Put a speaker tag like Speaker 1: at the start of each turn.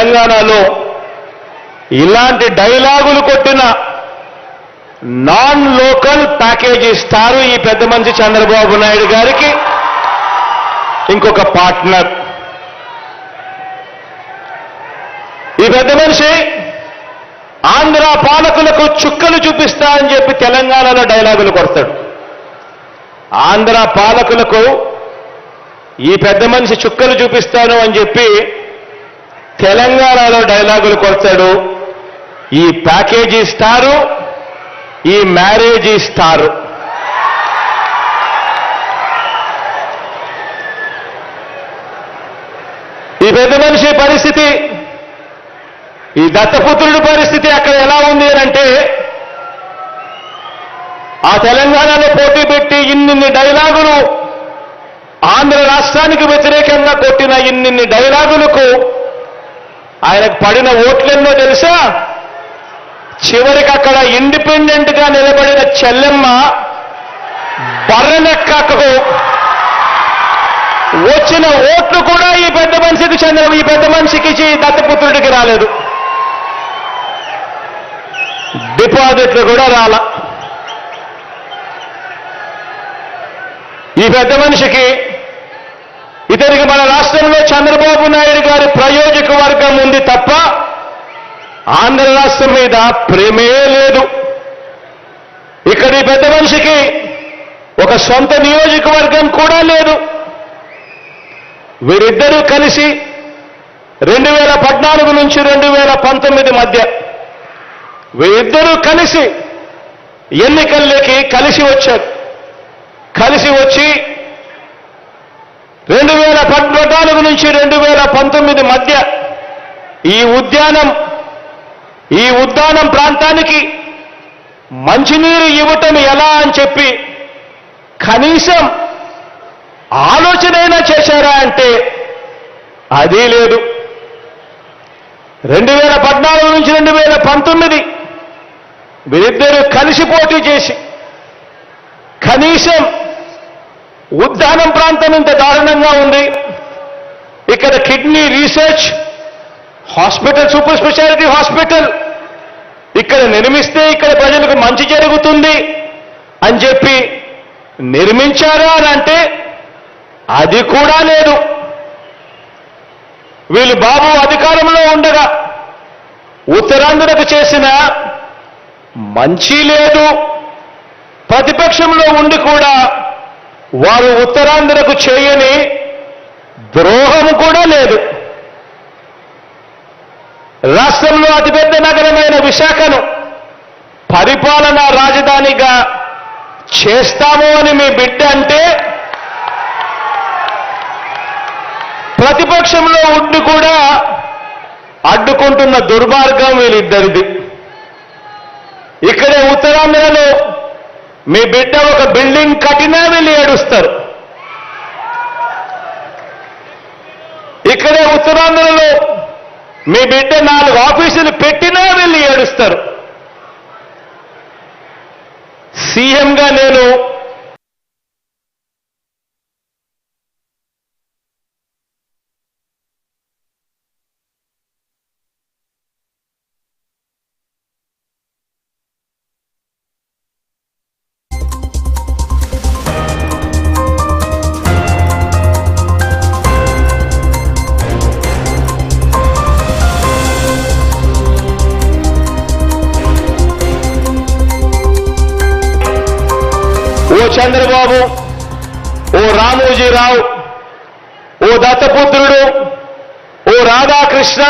Speaker 1: తెలంగాణలో ఇలాంటి డైలాగులు కొట్టిన నాన్ లోకల్ ప్యాకేజ్ ఇస్తారు ఈ పెద్ద మనిషి చంద్రబాబు నాయుడు గారికి ఇంకొక పార్ట్నర్. ఈ పెద్ద మనిషి ఆంధ్ర పాలకులకు చుక్కలు చూపిస్తా అని చెప్పి తెలంగాణలో డైలాగులు కొడతాడు. ఆంధ్ర పాలకులకు ఈ పెద్ద మనిషి చుక్కలు చూపిస్తాను అని చెప్పి తెలంగాణలో డైలాగులు కొడతాడు. ఈ ప్యాకేజీ ఇస్తారు, ఈ మ్యారేజ్ ఇస్తారు. ఈ పెద్ద మనిషి పరిస్థితి, ఈ దత్తపుత్రుడి పరిస్థితి అక్కడ ఎలా ఉంది అంటే, ఆ తెలంగాణలో పోటీ పెట్టి ఇన్నిన్ని డైలాగులు ఆంధ్ర రాష్ట్రానికి వ్యతిరేకంగా కొట్టిన ఇన్నిన్ని డైలాగులకు ఆయనకు పడిన ఓట్లెన్నో తెలుసా? చివరికి అక్కడ ఇండిపెండెంట్ గా నిలబడిన చెల్లెమ్మ బర్రెలెక్కకు వచ్చిన ఓట్లు కూడా ఈ పెద్ద మనిషికి దత్తపుత్రుడికి రాలేదు. డిపాజిట్లు కూడా రాల. ఈ పెద్ద మనిషికి ఇతనికి మన రాష్ట్రంలో చంద్రబాబు నాయుడు గారి ప్రయోజక వర్గం ఉంది తప్ప ఆంధ్ర రాష్ట్రం మీద ప్రేమే లేదు. ఇక్కడ ఈ పెద్ద మనిషికి ఒక సొంత నియోజకవర్గం కూడా లేదు. వీరిద్దరూ కలిసి 2014 నుంచి 2019 మధ్య వీరిద్దరూ కలిసి ఎన్నికల్లోకి కలిసి వచ్చారు. కలిసి వచ్చి 2014 నుంచి 2019 మధ్య ఈ ఉద్యానం ప్రాంతానికి మంచినీరు ఇవ్వటం ఎలా అని చెప్పి కనీసం ఆలోచనైనా చేశారా అంటే అది లేదు. 2014 నుంచి 2019 వీరిద్దరూ కలిసి పోటీ చేసి కనీసం ఉద్యానం ప్రాంతం ఇంత దారుణంగా ఉంది, ఇక్కడ kidney research hospital, super speciality hospital ఇక్కడ నిర్మిస్తే ఇక్కడ ప్రజలకు మంచి జరుగుతుంది అని చెప్పి నిర్మించారా అని అంటే అది కూడా లేదు. వీళ్ళు బాబు అధికారంలో ఉండగా ఉత్తరాంధ్రకు చేసిన మంచి లేదు. ప్రతిపక్షంలో ఉండి కూడా వారు ఉత్తరాంధ్రకు చేయని ద్రోహం కూడా లేదు. రాష్ట్రంలో అతిపెద్ద నగరమైన విశాఖను పరిపాలనా రాజధానిగా చేస్తాము అని మీ బిడ్డ అంటే ప్రతిపక్షంలో ఉండి కూడా అడ్డుకుంటున్న దుర్మార్గం వీళ్ళిద్దరిది. ఇక్కడే ఉత్తరాంధ్రలో మీ బిడ్డ ఒక బిల్డింగ్ కట్టినా వీళ్ళు ఏడుస్తారు. ఇక్కడే ఉత్తరాంధ్రలో మీ బిడ్డ 4 ఆఫీసులు పెట్టినా వీళ్ళు ఏడుస్తారు. సీఎంగా నేను ఓ చంద్రబాబు, ఓ రామోజీరావు, ఓ దత్తపుత్రుడు, ఓ రాధాకృష్ణ